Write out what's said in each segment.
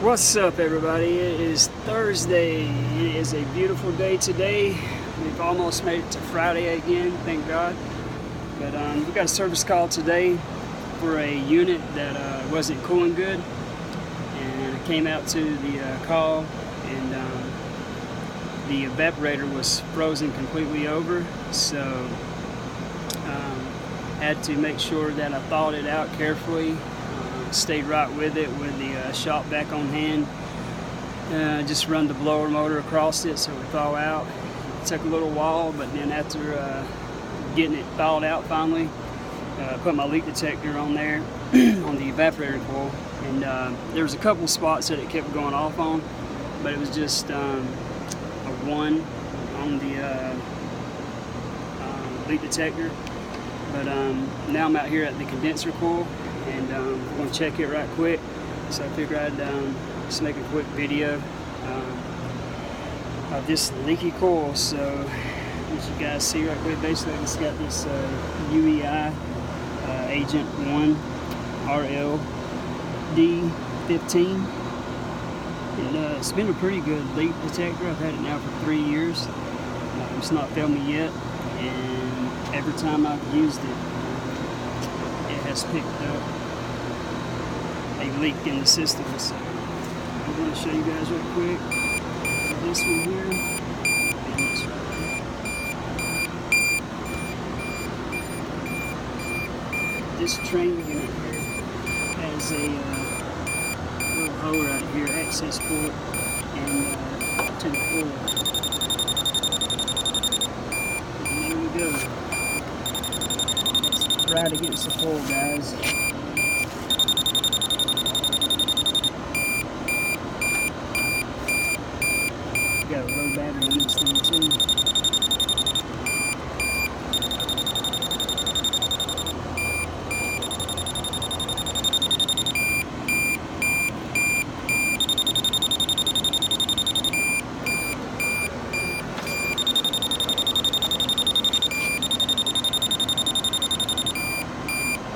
What's up, everybody? It is Thursday. It is a beautiful day today. We've almost made it to Friday again, thank God. But we got a service call today for a unit that wasn't cooling good, and I came out to the call, and the evaporator was frozen completely over. So had to make sure that I thawed it out carefully. Stayed right with it with the shop back on hand. Just run the blower motor across it so it would thaw out. It took a little while, but then after getting it thawed out finally, put my leak detector on there on the evaporator coil, and there was a couple spots that it kept going off on, but it was just a 1 on the leak detector. But now I'm out here at the condenser coil, and I'm going to check it right quick. So I figured I'd just make a quick video of this leaky coil. So as you guys see right quick, basically it's got this UEI Agent 1 RLD15, and it's been a pretty good leak detector. I've had it now for 3 years. It's not failed me yet, and every time I've used it, it has picked up a leak in the system. So I'm going to show you guys real quick this one here and this right here. This train unit here has a little hole right here, access port, and to the coil. And there we go. It's right against the coil, guys. Got a low battery on this thing too.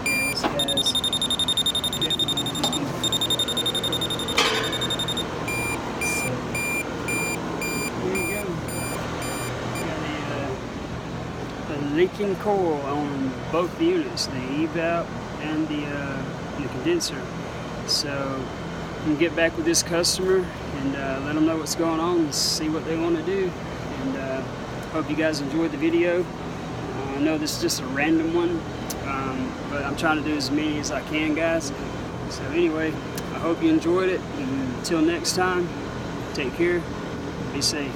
Yeah, this guy's definitely leaking. So there you go. Got a leaking coil on both the units, the evap and the condenser. So I'm gonna get back with this customer and let them know what's going on and see what they want to do. And hope you guys enjoyed the video. I know this is just a random one, but I'm trying to do as many as I can, guys. So anyway, I hope you enjoyed it. And until next time, take care, be safe.